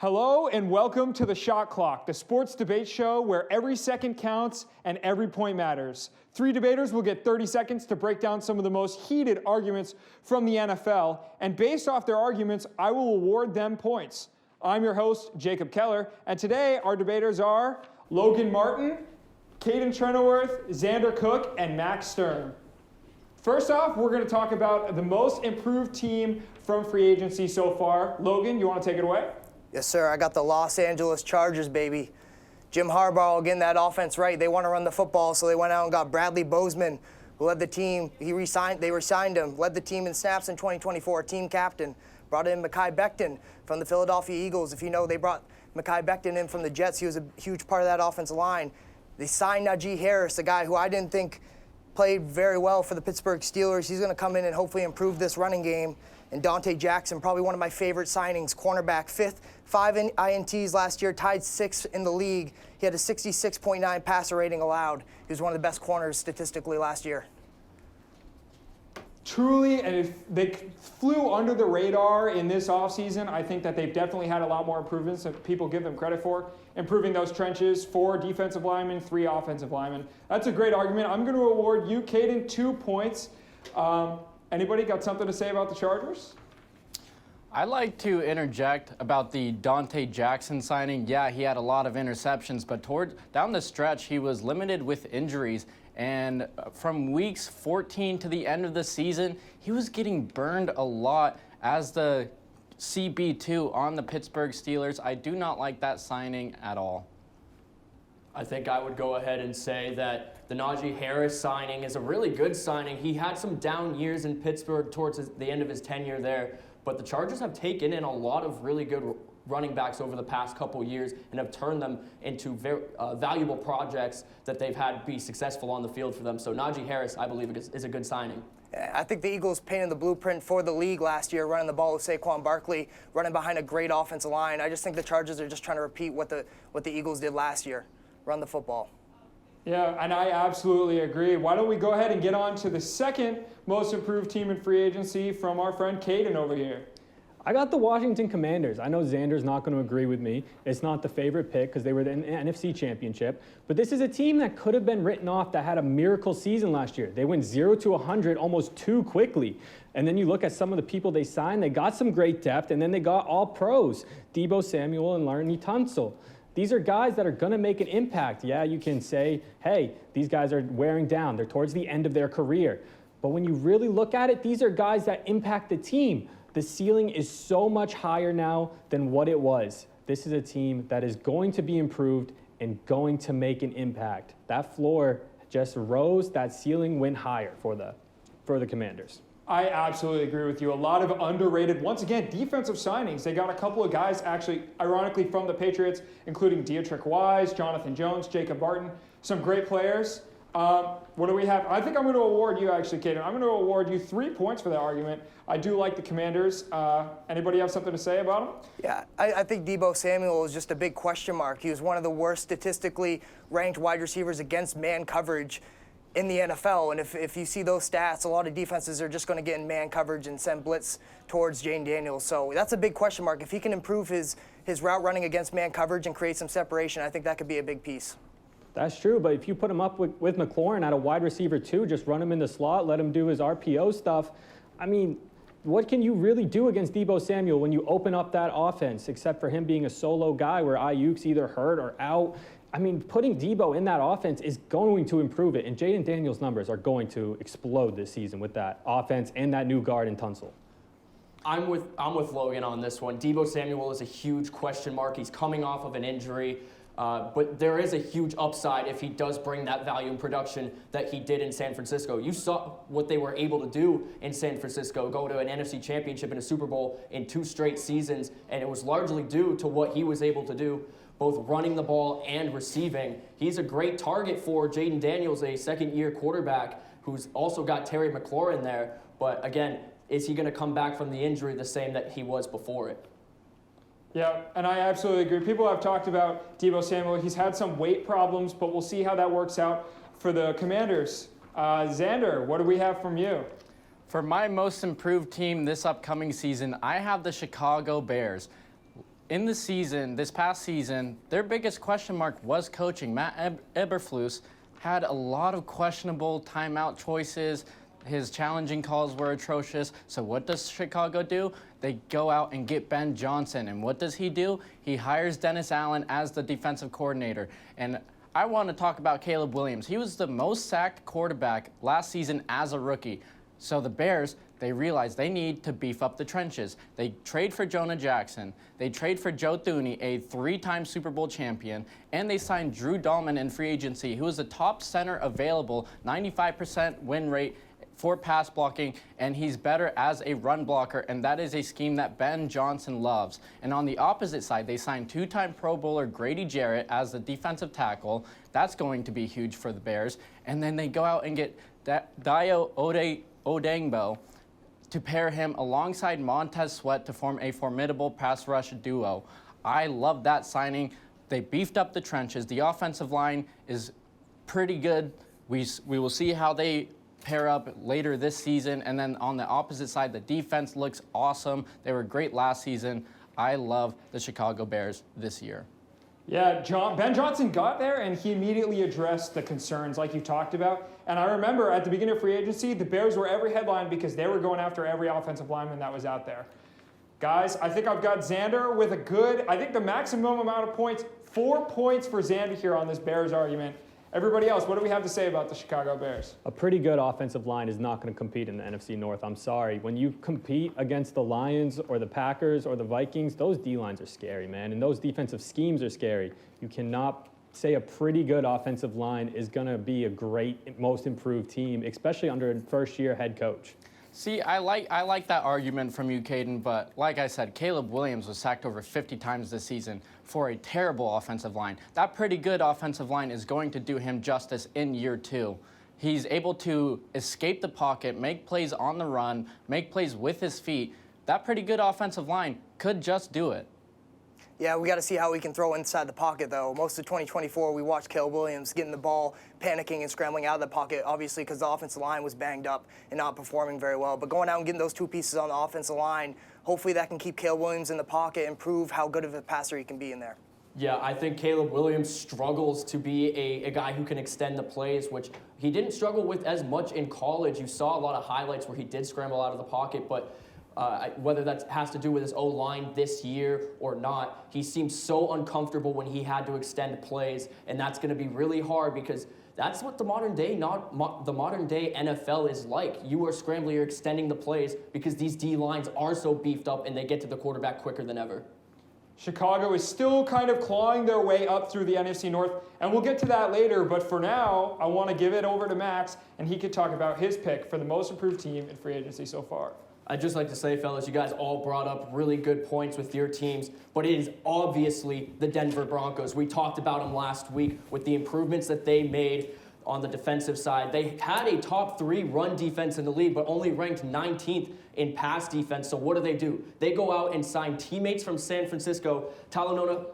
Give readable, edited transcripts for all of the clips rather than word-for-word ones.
Hello and welcome to the Shot Clock, the sports debate show where every second counts and every point matters. Three debaters will get 30 seconds to break down some of the most heated arguments from the NFL, and based off their arguments, I will award them points. I'm your host, Jacob Keller, and today our debaters are Logan Martin, Kaden Trenoweth, Zander Cook, and Max Sturm. First off, we're going to talk about the most improved team from free agency so far. Logan, you want to take it away? Yes, sir. I got the Los Angeles Chargers, baby. Jim Harbaugh getting that offense right. They want to run the football, so they went out and got Bradley Bozeman, who led the team. They re-signed him, led the team in snaps in 2024, team captain. Brought in Mekhi Becton from the Philadelphia Eagles. If you know, they brought Mekhi Becton in from the Jets. He was a huge part of that offensive line. They signed Najee Harris, a guy who I didn't think played very well for the Pittsburgh Steelers. He's going to come in and hopefully improve this running game. And Dante Jackson, probably one of my favorite signings, cornerback, five INTs last year, tied 6th in the league. He had a 66.9 passer rating allowed. He was one of the best corners statistically last year. Truly, and if they flew under the radar in this offseason, I think that they've definitely had a lot more improvements than people give them credit for. Improving those trenches, 4 defensive linemen, 3 offensive linemen. That's a great argument. I'm going to award you, Kaden, 2 points. Anybody got something to say about the Chargers? I'd like to interject about the Dante Jackson signing. Yeah, he had a lot of interceptions, but down the stretch, he was limited with injuries. And from weeks 14 to the end of the season, he was getting burned a lot as the CB2 on the Pittsburgh Steelers. I do not like that signing at all. I think I would go ahead and say that the Najee Harris signing is a really good signing. He had some down years in Pittsburgh towards the end of his tenure there, but the Chargers have taken in a lot of really good running backs over the past couple years and have turned them into very valuable projects that they've had be successful on the field for them. So Najee Harris, I believe, is a good signing. I think the Eagles painted the blueprint for the league last year, running the ball with Saquon Barkley, running behind a great offensive line. I just think the Chargers are just trying to repeat what the Eagles did last year, run the football. Yeah, and I absolutely agree. Why don't we go ahead and get on to the second most improved team in free agency from our friend Kaden over here. I got the Washington Commanders. I know Zander's not going to agree with me. It's not the favorite pick because they were in the NFC Championship. But this is a team that could have been written off that had a miracle season last year. They went 0 to 100 almost too quickly. And then you look at some of the people they signed. They got some great depth, and then they got all pros, Deebo Samuel and Laremy Tunsil. These are guys that are going to make an impact. Yeah, you can say, hey, these guys are wearing down. They're towards the end of their career. But when you really look at it, these are guys that impact the team. The ceiling is so much higher now than what it was. This is a team that is going to be improved and going to make an impact. That floor just rose. That ceiling went higher for the Commanders. I absolutely agree with you. A lot of underrated, once again, defensive signings. They got a couple of guys, actually, ironically, from the Patriots, including Dietrich Wise, Jonathan Jones, Jacob Martin. Some great players. What do we have? I think I'm going to award you, actually, Kaden. I'm going to award you 3 points for that argument. I do like the Commanders. Anybody have something to say about them? Yeah, I think Deebo Samuel is just a big question mark. He was one of the worst statistically ranked wide receivers against man coverage in the NFL. And if you see those stats, a lot of defenses are just going to get in man coverage and send blitz towards Jane Daniels. So that's a big question mark. If he can improve his route running against man coverage and create some separation, I think that could be a big piece. That's true, but if you put him up with McLaurin at a wide receiver too, just run him in the slot, let him do his RPO stuff, I mean, what can you really do against Deebo Samuel when you open up that offense, except for him being a solo guy where Ayuk's either hurt or out? I mean, putting Deebo in that offense is going to improve it, and Jaden Daniels' numbers are going to explode this season with that offense and that new guard in Tunsil. I'm with Logan on this one. Deebo Samuel is a huge question mark. He's coming off of an injury. But there is a huge upside if he does bring that value in production that he did in San Francisco. You saw what they were able to do in San Francisco, go to an NFC Championship and a Super Bowl in 2 straight seasons, and it was largely due to what he was able to do, both running the ball and receiving. He's a great target for Jaden Daniels, a second-year quarterback who's also got Terry McLaurin there. But again, is he going to come back from the injury the same that he was before it? Yeah, and I absolutely agree. People have talked about Deebo Samuel. He's had some weight problems, but we'll see how that works out for the Commanders. Zander, what do we have from you? For my most improved team this upcoming season, I have the Chicago Bears. in the season, this past season, their biggest question mark was coaching. Matt Eberflus had a lot of questionable timeout choices. His challenging calls were atrocious. So what does Chicago do? They go out and get Ben Johnson. And what does he do? He hires Dennis Allen as the defensive coordinator. And I want to talk about Caleb Williams. He was the most sacked quarterback last season as a rookie. So the Bears, they realized they need to beef up the trenches. They trade for Jonah Jackson. They trade for Joe Thuney, a 3-time Super Bowl champion. And they signed Drew Dahlman in free agency, who is the top center available, 95% win rate for pass blocking, and he's better as a run blocker, and that is a scheme that Ben Johnson loves. And on the opposite side, they signed 2-time Pro Bowler Grady Jarrett as the defensive tackle. That's going to be huge for the Bears. And then they go out and get Dio Odengbo to pair him alongside Montez Sweat to form a formidable pass rush duo. I love that signing. They beefed up the trenches. The offensive line is pretty good. We will see how they pair up later this season. And then on the opposite side, the defense looks awesome. They were great last season. I love the Chicago Bears this year. Yeah, Ben Johnson got there and he immediately addressed the concerns like you talked about. And I remember at the beginning of free agency, the Bears were every headline because they were going after every offensive lineman that was out there. Guys, I think I've got Zander with I think the maximum amount of points, 4 points for Zander here on this Bears argument. Everybody else, what do we have to say about the Chicago Bears? A pretty good offensive line is not going to compete in the NFC North. I'm sorry. When you compete against the Lions or the Packers or the Vikings, those D-lines are scary, man, and those defensive schemes are scary. You cannot say a pretty good offensive line is going to be a great, most improved team, especially under a first-year head coach. See, I like that argument from you, Kaden, but like I said, Caleb Williams was sacked over 50 times this season for a terrible offensive line. That pretty good offensive line is going to do him justice in year 2. He's able to escape the pocket, make plays on the run, make plays with his feet. That pretty good offensive line could just do it. Yeah, we got to see how we can throw inside the pocket, though. Most of 2024, we watched Caleb Williams getting the ball, panicking and scrambling out of the pocket, obviously because the offensive line was banged up and not performing very well. But going out and getting those 2 pieces on the offensive line, hopefully that can keep Caleb Williams in the pocket and prove how good of a passer he can be in there. Yeah, I think Caleb Williams struggles to be a guy who can extend the plays, which he didn't struggle with as much in college. You saw a lot of highlights where he did scramble out of the pocket, but whether that has to do with his O-line this year or not, he seemed so uncomfortable when he had to extend plays, and that's going to be really hard because that's what the modern day NFL is like. You are scrambling, you're extending the plays because these D-lines are so beefed up and they get to the quarterback quicker than ever. Chicago is still kind of clawing their way up through the NFC North, and we'll get to that later, but for now, I want to give it over to Max, and he could talk about his pick for the most improved team in free agency so far. I'd just like to say, fellas, you guys all brought up really good points with your teams, but it is obviously the Denver Broncos. We talked about them last week with the improvements that they made on the defensive side. They had a top 3 run defense in the league, but only ranked 19th in pass defense. So what do? They go out and sign teammates from San Francisco, Talanoa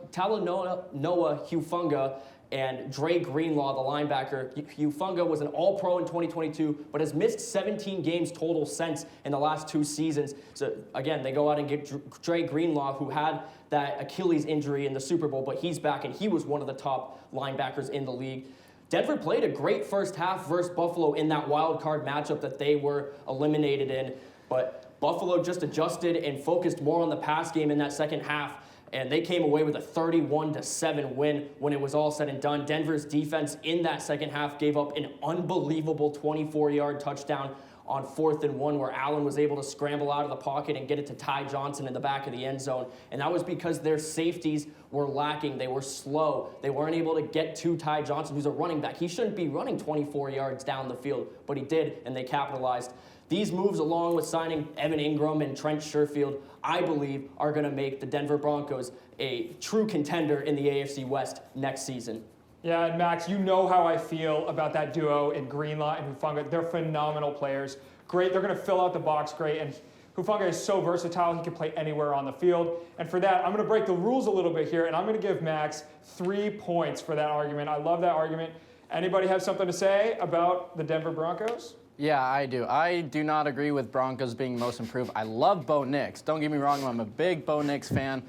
Hufanga, and Dre Greenlaw, the linebacker. Hufanga was an All-Pro in 2022, but has missed 17 games total since in the last 2 seasons. So, again, they go out and get Dre Greenlaw, who had that Achilles injury in the Super Bowl, but he's back, and he was one of the top linebackers in the league. Denver played a great first half versus Buffalo in that wild card matchup that they were eliminated in, but Buffalo just adjusted and focused more on the pass game in that second half, and they came away with a 31-7 win when it was all said and done. Denver's defense in that second half gave up an unbelievable 24-yard touchdown on 4th and 1 where Allen was able to scramble out of the pocket and get it to Ty Johnson in the back of the end zone. And that was because their safeties were lacking. They were slow. They weren't able to get to Ty Johnson, who's a running back. He shouldn't be running 24 yards down the field, but he did, and they capitalized. These moves, along with signing Evan Ingram and Trent Sherfield, I believe are going to make the Denver Broncos a true contender in the AFC West next season. Yeah, and Max, you know how I feel about that duo in Greenlaw and Hufanga. They're phenomenal players. Great, they're going to fill out the box great, and Hufanga is so versatile, he can play anywhere on the field. And for that, I'm going to break the rules a little bit here, and I'm going to give Max 3 points for that argument. I love that argument. Anybody have something to say about the Denver Broncos? Yeah, I do. I do not agree with Broncos being most improved. I love Bo Nix. Don't get me wrong, I'm a big Bo Nix fan.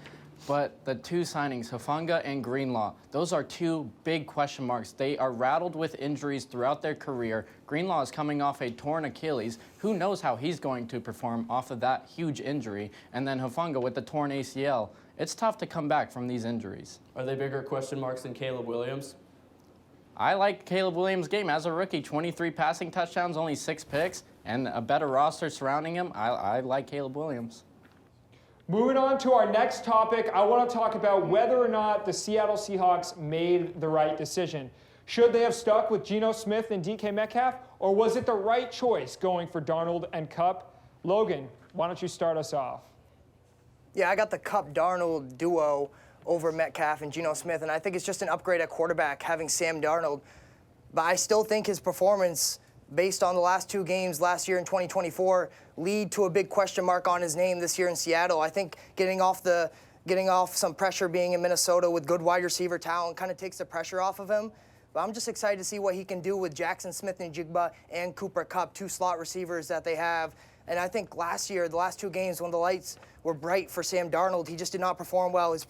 But the two signings, Hufanga and Greenlaw, those are two big question marks. They are rattled with injuries throughout their career. Greenlaw is coming off a torn Achilles. Who knows how he's going to perform off of that huge injury? And then Hufanga with the torn ACL. It's tough to come back from these injuries. Are they bigger question marks than Caleb Williams? I like Caleb Williams' game as a rookie. 23 passing touchdowns, only 6 picks, and a better roster surrounding him. I like Caleb Williams. Moving on to our next topic, I want to talk about whether or not the Seattle Seahawks made the right decision. Should they have stuck with Geno Smith and DK Metcalf, or was it the right choice going for Darnold and Kupp? Logan, why don't you start us off? Yeah, I got the Kupp-Darnold duo over Metcalf and Geno Smith, and I think it's just an upgrade at quarterback having Sam Darnold. But I still think his performance, based on the last 2 games last year in 2024, lead to a big question mark on his name this year in Seattle. I think getting off some pressure being in Minnesota with good wide receiver talent kind of takes the pressure off of him. But I'm just excited to see what he can do with Jackson Smith and Jigba and Cooper Kupp, 2 slot receivers that they have. And I think last year, the last 2 games, when the lights were bright for Sam Darnold, he just did not perform well. His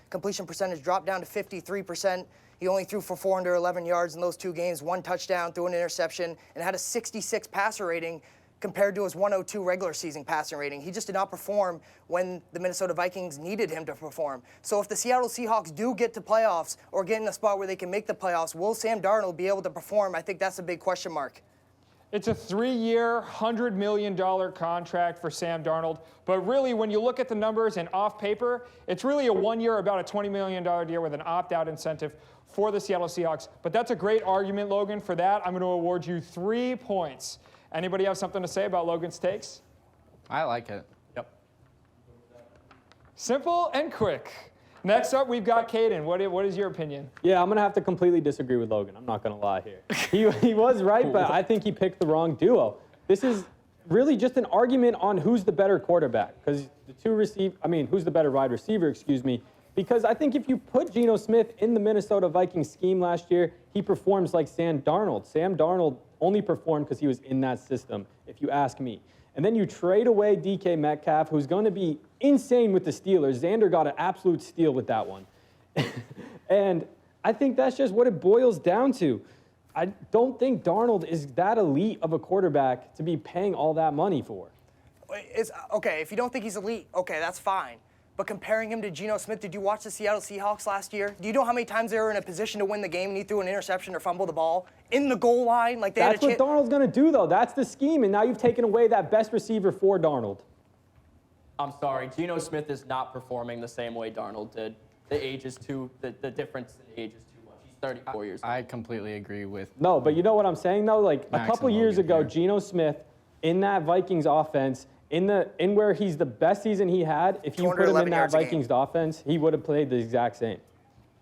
completion percentage dropped down to 53%. He only threw for 411 yards in those 2 games, 1 touchdown, threw an interception, and had a 66 passer rating compared to his 102 regular season passer rating. He just did not perform when the Minnesota Vikings needed him to perform. So if the Seattle Seahawks do get to playoffs or get in a spot where they can make the playoffs, will Sam Darnold be able to perform? I think that's a big question mark. It's a 3-year, $100 million contract for Sam Darnold. But really, when you look at the numbers and off paper, it's really a 1-year, about a $20 million deal with an opt-out incentive for the Seattle Seahawks. But that's a great argument, Logan. For that, I'm going to award you 3 points. Anybody have something to say about Logan's takes? I like it. Yep. Simple and quick. Next up, we've got Kaden. What is your opinion? Yeah, I'm going to have to completely disagree with Logan. I'm not going to lie here. He was right, but I think he picked the wrong duo. This is really just an argument on who's the better quarterback, because who's the better wide receiver, excuse me. Because I think if you put Geno Smith in the Minnesota Vikings scheme last year, he performs like Sam Darnold. Sam Darnold only performed because he was in that system, if you ask me. And then you trade away DK Metcalf, who's going to be insane with the Steelers. Zander got an absolute steal with that one. And I think that's just what it boils down to. I don't think Darnold is that elite of a quarterback to be paying all that money for. Okay, if you don't think he's elite, okay, that's fine. But comparing him to Geno Smith, did you watch the Seattle Seahawks last year? Do you know how many times they were in a position to win the game and he threw an interception or fumbled the ball in the goal line? Like That's what Darnold's going to do, though. That's the scheme, and now you've taken away that best receiver for Darnold. I'm sorry, Geno Smith is not performing the same way Darnold did. The difference in age is too much. He's 34 years old. I completely agree with. No, but you know what I'm saying, though? Like, Max a couple and years Logan ago, here. Geno Smith, in that Vikings offense, in where he's the best season he had, if you put him in that yards a game. Vikings offense, he would have played the exact same.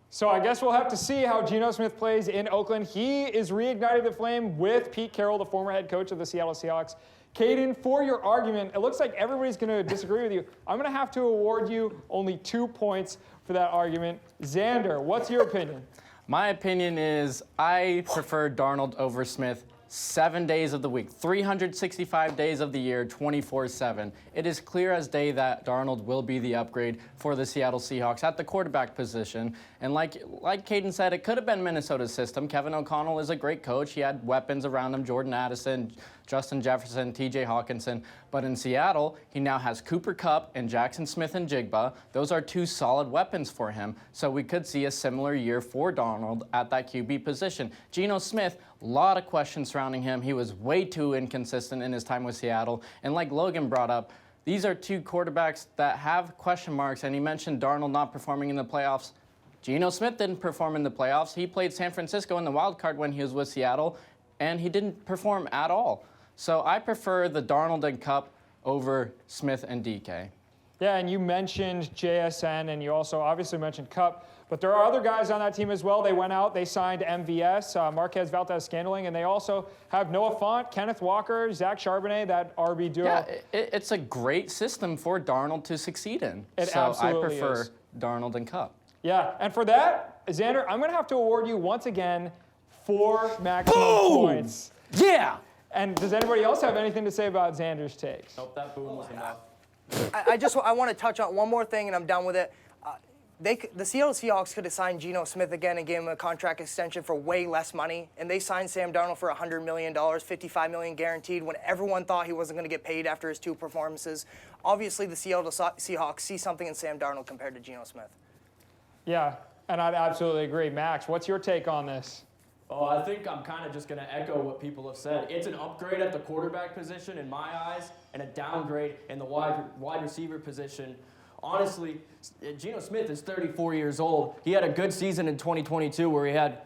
So I guess we'll have to see how Geno Smith plays in Oakland. He is reigniting the flame with Pete Carroll, the former head coach of the Seattle Seahawks. Kaden, for your argument, it looks like everybody's going to disagree with you. I'm going to have to award you only 2 points for that argument. Zander, what's your opinion? My opinion is I prefer Darnold over Smith 7 days of the week, 365 days of the year, 24/7. It is clear as day that Darnold will be the upgrade for the Seattle Seahawks at the quarterback position. And like Kaden said, it could have been Minnesota's system. Kevin O'Connell is a great coach. He had weapons around him, Jordan Addison, Justin Jefferson, TJ Hawkinson. But in Seattle, he now has Cooper Kupp and Jackson Smith and Jigba. Those are 2 solid weapons for him. So we could see a similar year for Darnold at that QB position. Geno Smith, a lot of questions surrounding him. He was way too inconsistent in his time with Seattle. And like Logan brought up, these are 2 quarterbacks that have question marks. And he mentioned Darnold not performing in the playoffs. Geno Smith didn't perform in the playoffs. He played San Francisco in the wild card when he was with Seattle, and he didn't perform at all. So I prefer the Darnold and Kupp over Smith and DK. Yeah, and you mentioned JSN, and you also obviously mentioned Kupp, but there are other guys on that team as well. They went out, they signed MVS, Marquez Valdes-Scantling, and they also have Noah Fant, Kenneth Walker, Zach Charbonnet, that RB duo. Yeah, it's a great system for Darnold to succeed in. It so absolutely I prefer is. Darnold and Kupp. Yeah, and for that, Zander, I'm going to have to award you once again 4 maximum points. Yeah! And does anybody else have anything to say about Zander's takes? Nope, that boom was enough. I want to touch on one more thing, and I'm done with it. the Seattle Seahawks could have signed Geno Smith again and gave him a contract extension for way less money, and they signed Sam Darnold for $100 million, $55 million guaranteed, when everyone thought he wasn't going to get paid after his 2 performances. Obviously, the Seattle Seahawks see something in Sam Darnold compared to Geno Smith. Yeah, and I'd absolutely agree. Max, what's your take on this? Oh, I think I'm kind of just going to echo what people have said. It's an upgrade at the quarterback position in my eyes and a downgrade in the wide receiver position. Honestly, Geno Smith is 34 years old. He had a good season in 2022 where he had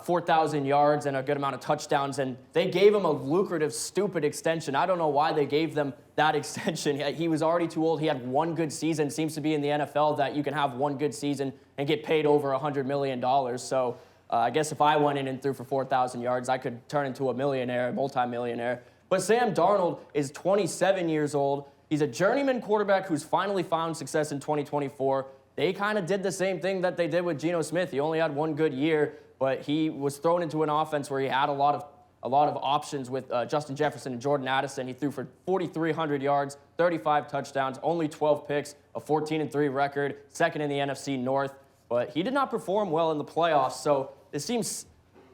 4,000 yards and a good amount of touchdowns, and they gave him a lucrative, stupid extension. I don't know why they gave them that extension. He was already too old. He had one good season. Seems to be in the NFL that you can have one good season and get paid over $100 million. So I guess if I went in and threw for 4,000 yards, I could turn into a millionaire, a multimillionaire. But Sam Darnold is 27 years old. He's a journeyman quarterback who's finally found success in 2024. They kind of did the same thing that they did with Geno Smith. He only had one good year, but he was thrown into an offense where he had a lot of options with Justin Jefferson and Jordan Addison. He threw for 4,300 yards, 35 touchdowns, only 12 picks, a 14-3 record, second in the NFC North. But he did not perform well in the playoffs, so this seems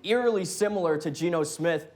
eerily similar to Geno Smith.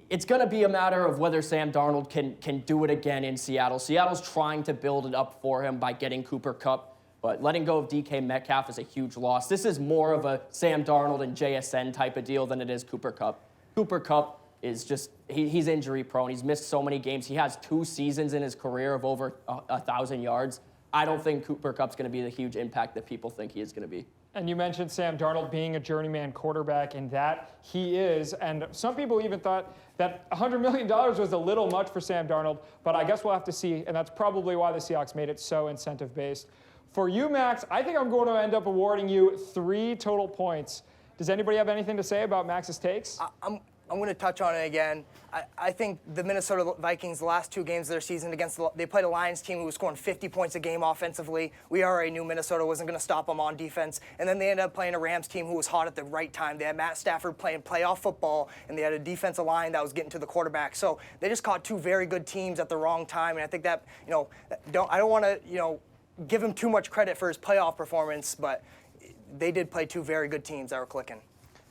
It's going to be a matter of whether Sam Darnold can do it again in Seattle. Seattle's trying to build it up for him by getting Cooper Kupp, but letting go of DK Metcalf is a huge loss. This is more of a Sam Darnold and JSN type of deal than it is Cooper Kupp. Cooper Kupp is just, he's injury prone. He's missed so many games. He has 2 seasons in his career of over 1,000 yards. I don't think Cooper Kupp's going to be the huge impact that people think he is going to be. And you mentioned Sam Darnold being a journeyman quarterback, and that he is. And some people even thought that $100 million was a little much for Sam Darnold, but I guess we'll have to see, and that's probably why the Seahawks made it so incentive-based. For you, Max, I think I'm going to end up awarding you 3 total points. Does anybody have anything to say about Max's takes? I'm going to touch on it again. I think the Minnesota Vikings, the last 2 games of their season they played a Lions team who was scoring 50 points a game offensively. We already knew Minnesota wasn't going to stop them on defense. And then they ended up playing a Rams team who was hot at the right time. They had Matt Stafford playing playoff football, and they had a defensive line that was getting to the quarterback. So they just caught 2 very good teams at the wrong time. And I think that, I don't want to, give him too much credit for his playoff performance, but they did play 2 very good teams that were clicking.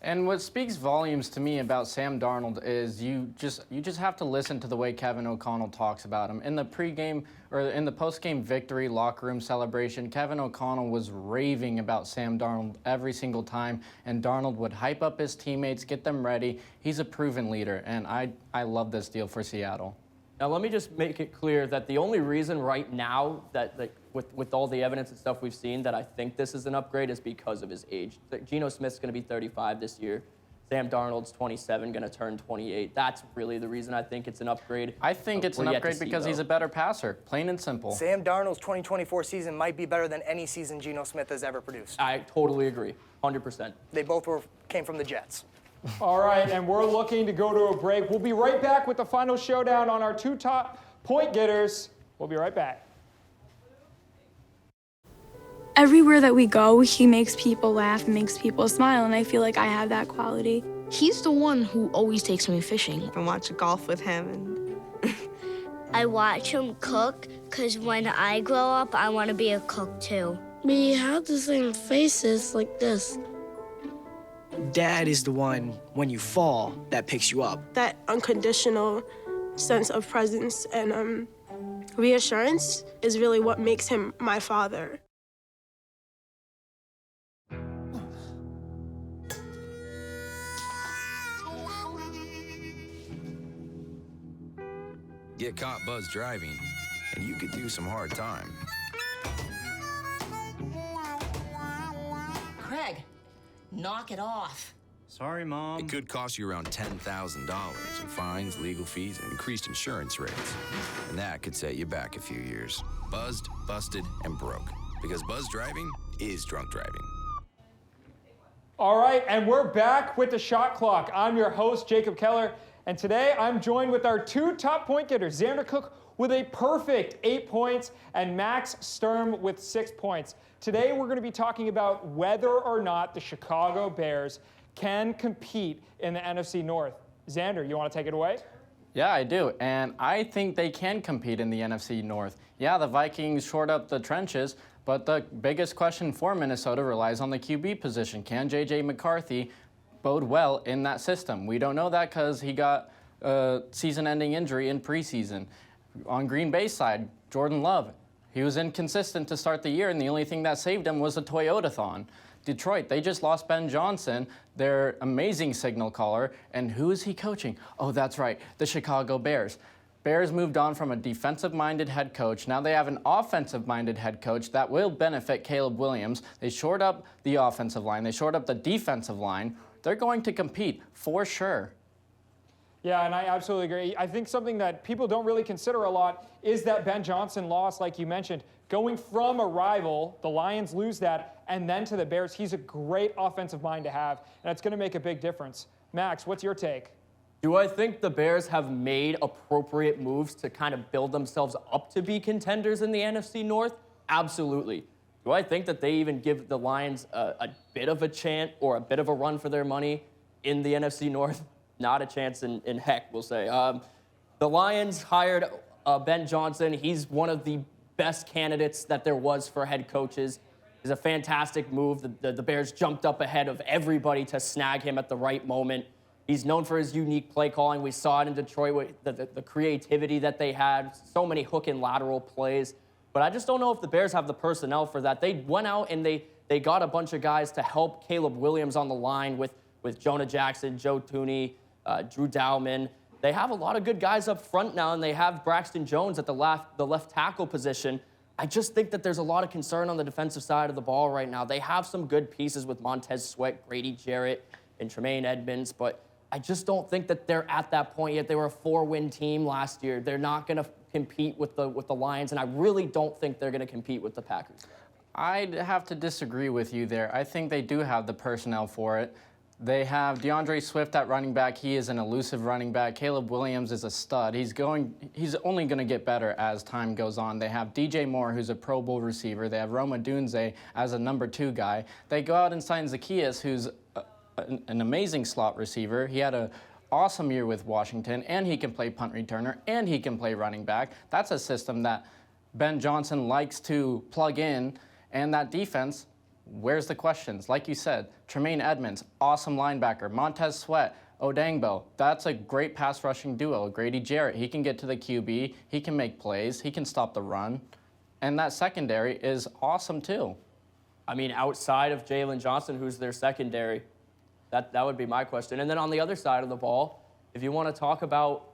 And what speaks volumes to me about Sam Darnold is you just have to listen to the way Kevin O'Connell talks about him. In the pregame or in the postgame victory locker room celebration, Kevin O'Connell was raving about Sam Darnold every single time, and Darnold would hype up his teammates, get them ready. He's a proven leader, and I love this deal for Seattle. Now, let me just make it clear that the only reason right now that with all the evidence and stuff we've seen that I think this is an upgrade is because of his age. Geno Smith's going to be 35 this year. Sam Darnold's 27, going to turn 28. That's really the reason I think it's an upgrade. I think it's an upgrade because he's a better passer, plain and simple. Sam Darnold's 2024 season might be better than any season Geno Smith has ever produced. I totally agree, 100%. They both came from the Jets. All right, and we're looking to go to a break. We'll be right back with the final showdown on our 2 top point getters. We'll be right back. Everywhere that we go, he makes people laugh and makes people smile, and I feel like I have that quality. He's the one who always takes me fishing. I watch golf with him. I watch him cook, because when I grow up, I want to be a cook too. We have the same faces like this. Dad is the one, when you fall, that picks you up. That unconditional sense of presence and reassurance is really what makes him my father. Get caught buzz driving, and you could do some hard time. Craig, knock it off. Sorry, Mom. It could cost you around $10,000 in fines, legal fees, and increased insurance rates. And that could set you back a few years. Buzzed, busted, and broke. Because buzz driving is drunk driving. All right, and we're back with the shot clock. I'm your host, Jacob Keller, and today I'm joined with our 2 top point getters, Zander Cook with a perfect 8 points and Max Sturm with 6 points. Today we're going to be talking about whether or not the Chicago Bears can compete in the NFC North. Zander, you want to take it away? Yeah, I do, and I think they can compete in the NFC North. Yeah, the Vikings shored up the trenches, But the biggest question for Minnesota relies on the QB position. Can J.J. McCarthy bode well in that system? We don't know that because he got a season-ending injury in preseason. On Green Bay's side, Jordan Love, he was inconsistent to start the year, and the only thing that saved him was a Toyota-thon. Detroit, they just lost Ben Johnson, their amazing signal caller, and who is he coaching? Oh, that's right, the Chicago Bears. Bears moved on from a defensive-minded head coach. Now they have an offensive-minded head coach that will benefit Caleb Williams. They shored up the offensive line. They shored up the defensive line. They're going to compete for sure. Yeah, and I absolutely agree. I think something that people don't really consider a lot is that Ben Johnson loss, like you mentioned. Going from a rival, the Lions lose that, and then to the Bears, he's a great offensive mind to have, and it's going to make a big difference. Max, what's your take? Do I think the Bears have made appropriate moves to kind of build themselves up to be contenders in the NFC North? Absolutely. Do I think that they even give the Lions a bit of a chance or a bit of a run for their money in the NFC North? Not a chance in heck, we'll say. The Lions hired Ben Johnson. He's one of the best candidates that there was for head coaches. It's a fantastic move. The Bears jumped up ahead of everybody to snag him at the right moment. He's known for his unique play calling. We saw it in Detroit with the creativity that they had, so many hook and lateral plays. But I just don't know if the Bears have the personnel for that. They went out and they got a bunch of guys to help Caleb Williams on the line with Jonah Jackson, Joe Thuney, Drew Dowman. They have a lot of good guys up front now, and they have Braxton Jones at the left tackle position. I just think that there's a lot of concern on the defensive side of the ball right now. They have some good pieces with Montez Sweat, Grady Jarrett, and Tremaine Edmonds, but I just don't think that they're at that point yet. They were a 4-win team last year. They're not going to compete with the Lions, and I really don't think they're going to compete with the Packers. I'd have to disagree with you there. I think they do have the personnel for it. They have DeAndre Swift at running back. He is an elusive running back. Caleb Williams is a stud. He's only going to get better as time goes on. They have DJ Moore, who's a Pro Bowl receiver. They have Roma Dunze as a number 2 guy. They go out and sign Zacchaeus, who's an amazing slot receiver. He had an awesome year with Washington, and he can play punt returner, and he can play running back. That's a system that Ben Johnson likes to plug in, and that defense, where's the questions? Like you said, Tremaine Edmonds, awesome linebacker. Montez Sweat, Odangbo, that's a great pass rushing duo. Grady Jarrett, he can get to the QB, he can make plays, he can stop the run. And that secondary is awesome too. I mean, outside of Jalen Johnson, who's their secondary? That would be my question. And then on the other side of the ball, if you want to talk about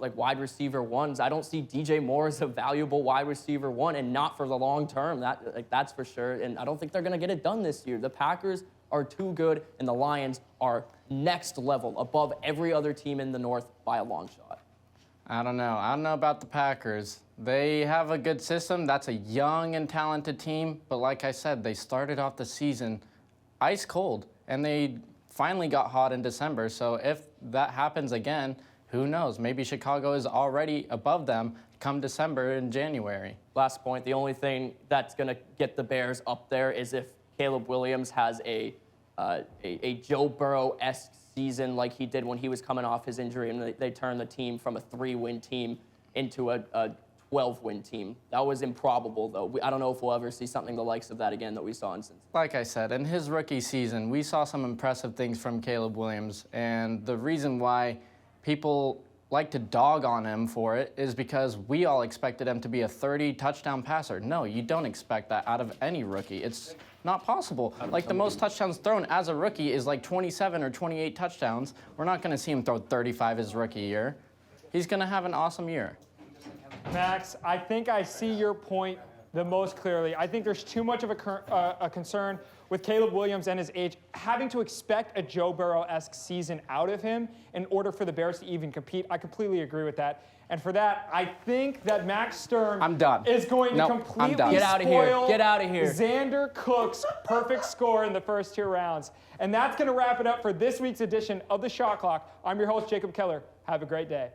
like wide receiver ones, I don't see DJ Moore as a valuable wide receiver one, and not for the long term. That's for sure. And I don't think they're going to get it done this year. The Packers are too good, and the Lions are next level, above every other team in the North by a long shot. I don't know. I don't know about the Packers. They have a good system. That's a young and talented team. But like I said, they started off the season ice cold, and they finally got hot in December. So if that happens again, who knows? Maybe Chicago is already above them come December and January. Last point, the only thing that's going to get the Bears up there is if Caleb Williams has a Joe Burrow-esque season like he did when he was coming off his injury, and they turned the team from a 3-win team into a 12-win team. That was improbable, though. I don't know if we'll ever see something the likes of that again that we saw in Cincinnati. Like I said, in his rookie season, we saw some impressive things from Caleb Williams, and the reason why people like to dog on him for it is because we all expected him to be a 30-touchdown passer. No, you don't expect that out of any rookie. It's not possible. Like, the most touchdowns thrown as a rookie is like 27 or 28 touchdowns. We're not going to see him throw 35 his rookie year. He's going to have an awesome year. Max, I think I see your point the most clearly. I think there's too much of a concern with Caleb Williams and his age, having to expect a Joe Burrow-esque season out of him in order for the Bears to even compete. I completely agree with that. And for that, I think that Max Sturm is going to completely spoil Zander Cook's perfect score in the first 2 rounds. And that's going to wrap it up for this week's edition of The Shot Clock. I'm your host, Jacob Keller. Have a great day.